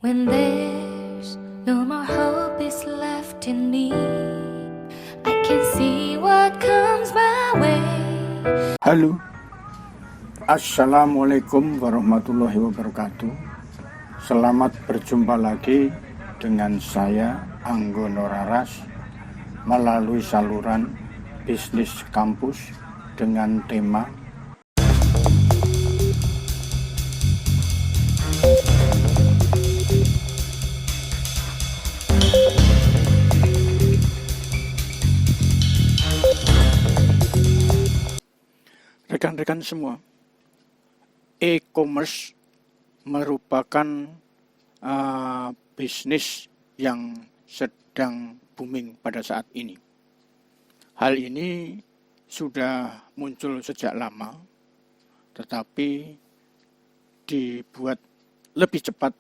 When there's no more hope is left in me, I can see what comes my way. Halo, Assalamualaikum warahmatullahi wabarakatuh. Selamat berjumpa lagi dengan saya Anggono Raras melalui saluran Bisnis Kampus dengan tema rekan-rekan semua. E-commerce merupakan bisnis yang sedang booming pada saat ini. Hal ini sudah muncul sejak lama, tetapi dibuat lebih cepat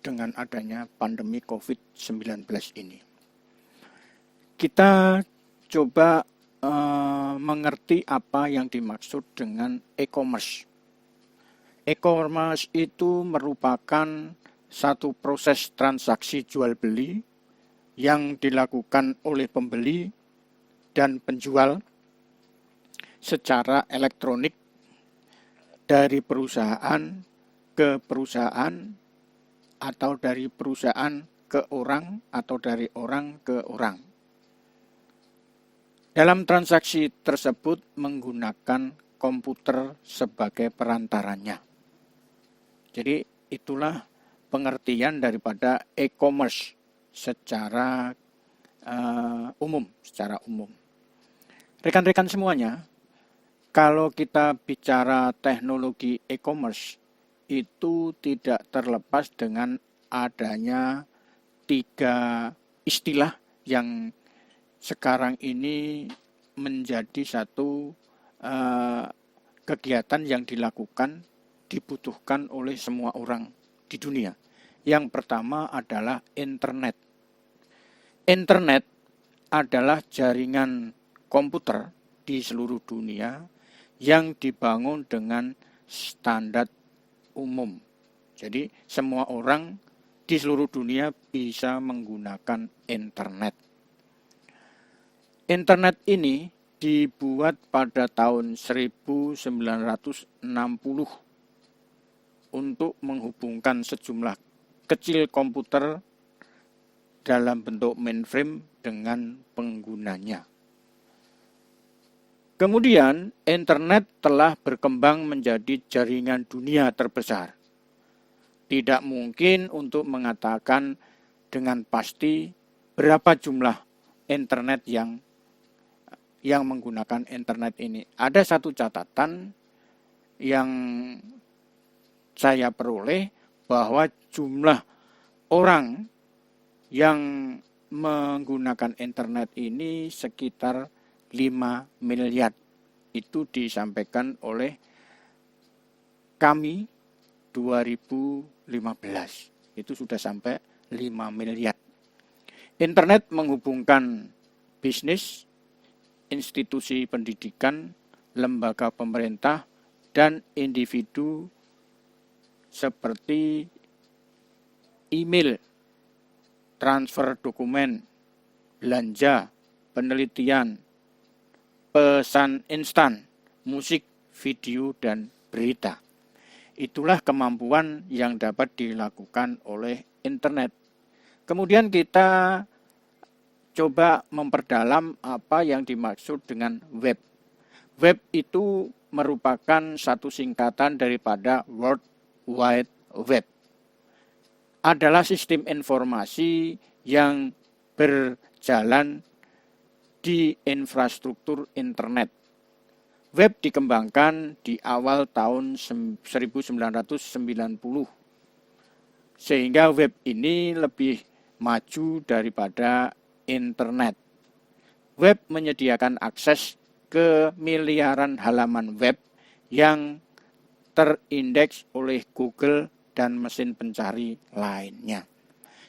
dengan adanya pandemi COVID-19 ini. Kita coba mengerti apa yang dimaksud dengan e-commerce. E-commerce itu merupakan satu proses transaksi jual beli yang dilakukan oleh pembeli dan penjual secara elektronik dari perusahaan ke perusahaan atau dari perusahaan ke orang atau dari orang ke orang. Dalam transaksi tersebut menggunakan komputer sebagai perantaranya. Jadi itulah pengertian daripada e-commerce secara umum. Rekan-rekan semuanya, kalau kita bicara teknologi e-commerce, itu tidak terlepas dengan adanya 3 istilah yang sekarang ini menjadi satu kegiatan yang dibutuhkan oleh semua orang di dunia. Yang pertama adalah internet. Internet adalah jaringan komputer di seluruh dunia yang dibangun dengan standar umum. Jadi semua orang di seluruh dunia bisa menggunakan internet. Internet ini dibuat pada tahun 1960 untuk menghubungkan sejumlah kecil komputer dalam bentuk mainframe dengan penggunanya. Kemudian, internet telah berkembang menjadi jaringan dunia terbesar. Tidak mungkin untuk mengatakan dengan pasti berapa jumlah internet yang menggunakan internet ini. Ada satu catatan yang saya peroleh bahwa jumlah orang yang menggunakan internet ini sekitar 5 miliar. Itu disampaikan oleh kami 2015. Itu sudah sampai 5 miliar. Internet menghubungkan bisnis, institusi pendidikan, lembaga pemerintah, dan individu seperti email, transfer dokumen, belanja, penelitian, pesan instan, musik, video, dan berita. Itulah kemampuan yang dapat dilakukan oleh internet. Kemudian kita coba memperdalam apa yang dimaksud dengan web. Web itu merupakan satu singkatan daripada World Wide Web. Adalah sistem informasi yang berjalan di infrastruktur internet. Web dikembangkan di awal tahun 1990. Sehingga web ini lebih maju daripada internet. Web menyediakan akses ke miliaran halaman web yang terindeks oleh Google dan mesin pencari lainnya.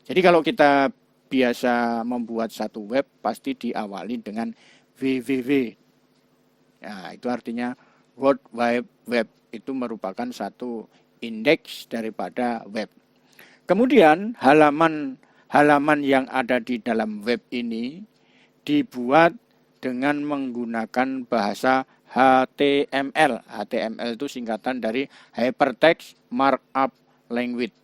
Jadi kalau kita biasa membuat satu web pasti diawali dengan www. Nah, itu artinya World Wide Web. Itu merupakan satu indeks daripada web. Kemudian halaman yang ada di dalam web ini dibuat dengan menggunakan bahasa HTML. HTML itu singkatan dari Hypertext Markup Language.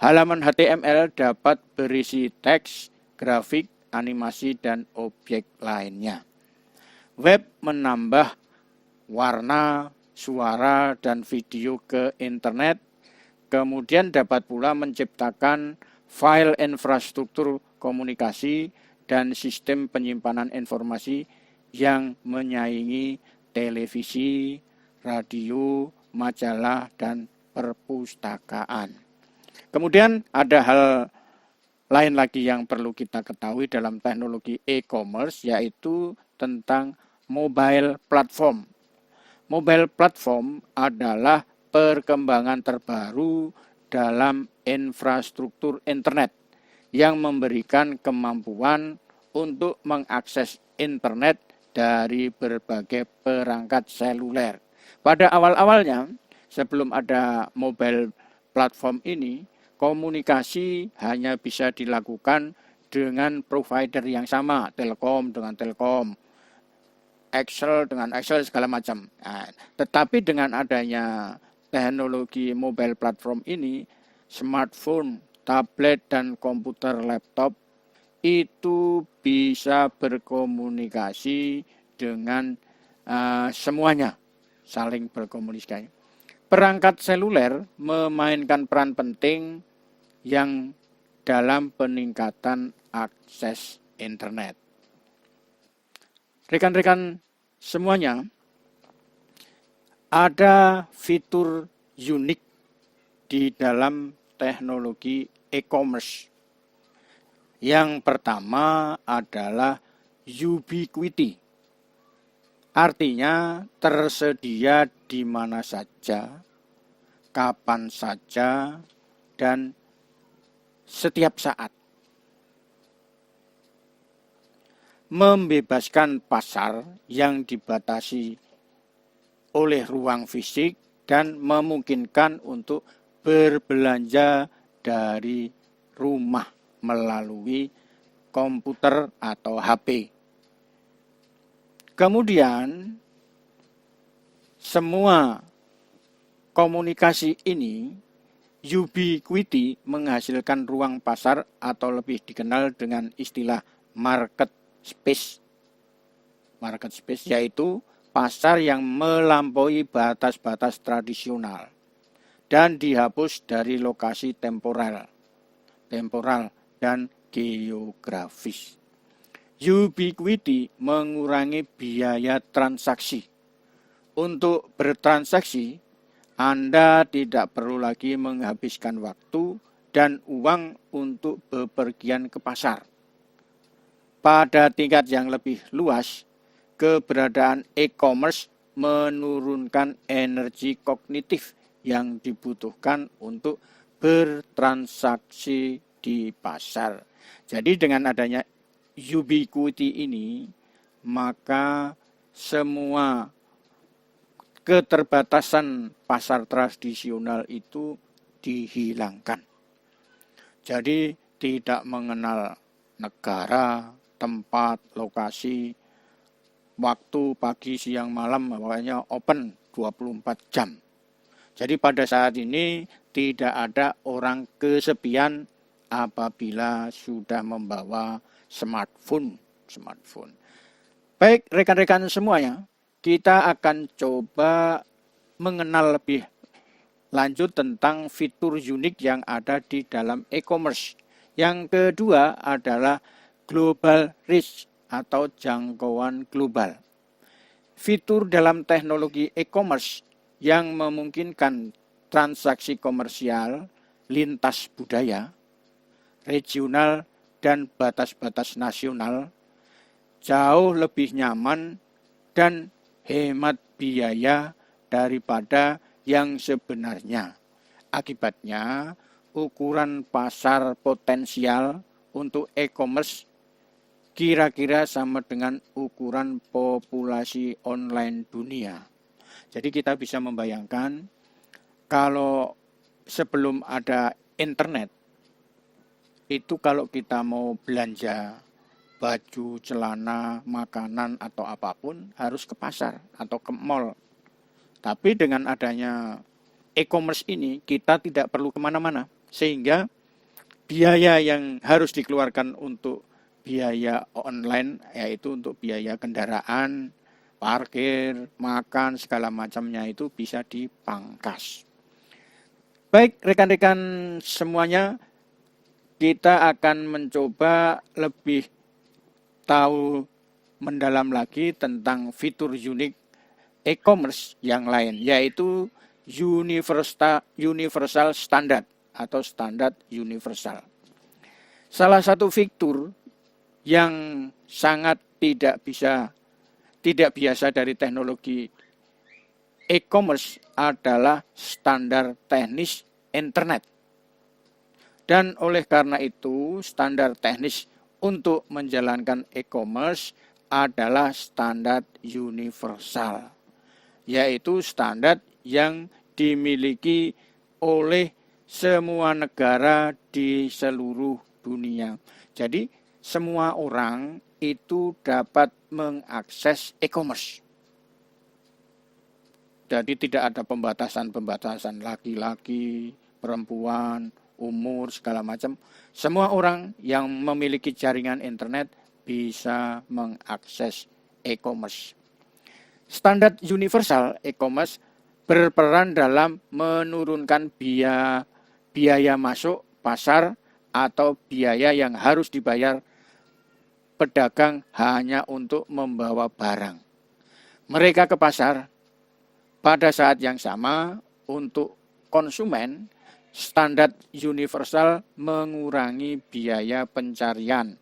Halaman HTML dapat berisi teks, grafik, animasi, dan objek lainnya. Web menambah warna, suara, dan video ke internet, kemudian dapat pula menciptakan file infrastruktur komunikasi dan sistem penyimpanan informasi yang menyaingi televisi, radio, majalah, dan perpustakaan. Kemudian ada hal lain lagi yang perlu kita ketahui dalam teknologi e-commerce, yaitu tentang mobile platform. Mobile platform adalah perkembangan terbaru dalam infrastruktur internet yang memberikan kemampuan untuk mengakses internet dari berbagai perangkat seluler. Pada awal-awalnya, sebelum ada mobile platform ini, komunikasi hanya bisa dilakukan dengan provider yang sama, Telkom dengan Telkom, Excel dengan Excel, segala macam. Nah, tetapi dengan adanya teknologi mobile platform ini, smartphone, tablet, dan komputer laptop itu bisa berkomunikasi dengan semuanya, saling berkomunikasi. Perangkat seluler memainkan peran penting yang dalam peningkatan akses internet. Rekan-rekan semuanya, ada fitur unik di dalam teknologi e-commerce. Yang pertama adalah ubiquity. Artinya tersedia di mana saja, kapan saja, dan setiap saat. Membebaskan pasar yang dibatasi oleh ruang fisik dan memungkinkan untuk berbelanja dari rumah melalui komputer atau HP. Kemudian, semua komunikasi ini, ubiquity, menghasilkan ruang pasar atau lebih dikenal dengan istilah market space. Market space yaitu pasar yang melampaui batas-batas tradisional dan dihapus dari lokasi temporal dan geografis. Ubiquity mengurangi biaya transaksi. Untuk bertransaksi, Anda tidak perlu lagi menghabiskan waktu dan uang untuk bepergian ke pasar. Pada tingkat yang lebih luas, keberadaan e-commerce menurunkan energi kognitif yang dibutuhkan untuk bertransaksi di pasar. Jadi dengan adanya ubiquity ini, maka semua keterbatasan pasar tradisional itu dihilangkan. Jadi tidak mengenal negara, tempat, lokasi, waktu, pagi, siang, malam, pokoknya open 24 jam. Jadi pada saat ini tidak ada orang kesepian apabila sudah membawa smartphone. Baik rekan-rekan semuanya, kita akan coba mengenal lebih lanjut tentang fitur unik yang ada di dalam e-commerce. Yang kedua adalah global reach atau jangkauan global. Fitur dalam teknologi e-commerce yang memungkinkan transaksi komersial lintas budaya, regional, dan batas-batas nasional jauh lebih nyaman dan hemat biaya daripada yang sebenarnya. Akibatnya, ukuran pasar potensial untuk e-commerce kira-kira sama dengan ukuran populasi online dunia. Jadi kita bisa membayangkan kalau sebelum ada internet, itu kalau kita mau belanja baju, celana, makanan, atau apapun harus ke pasar atau ke mall. Tapi dengan adanya e-commerce ini, kita tidak perlu kemana-mana. Sehingga biaya yang harus dikeluarkan untuk biaya online, yaitu untuk biaya kendaraan, parkir, makan, segala macamnya itu bisa dipangkas. Baik rekan-rekan semuanya, kita akan mencoba lebih tahu mendalam lagi tentang fitur unik e-commerce yang lain, yaitu universal standard atau standar universal. Salah satu fitur yang sangat tidak biasa dari teknologi e-commerce adalah standar teknis internet. Dan oleh karena itu, standar teknis untuk menjalankan e-commerce adalah standar universal, yaitu standar yang dimiliki oleh semua negara di seluruh dunia. Jadi semua orang itu dapat mengakses e-commerce. Jadi tidak ada pembatasan laki-laki, perempuan, umur, segala macam. Semua orang yang memiliki jaringan internet bisa mengakses e-commerce. Standar universal e-commerce berperan dalam menurunkan biaya masuk pasar atau biaya yang harus dibayar pedagang hanya untuk membawa barang mereka ke pasar. Pada saat yang sama, untuk konsumen, standar universal mengurangi biaya pencarian,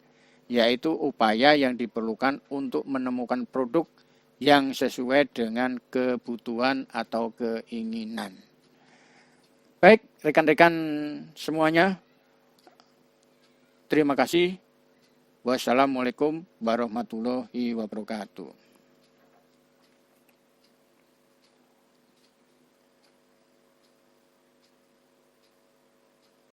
yaitu upaya yang diperlukan untuk menemukan produk yang sesuai dengan kebutuhan atau keinginan. Baik, rekan-rekan semuanya, terima kasih. Wassalamualaikum warahmatullahi wabarakatuh.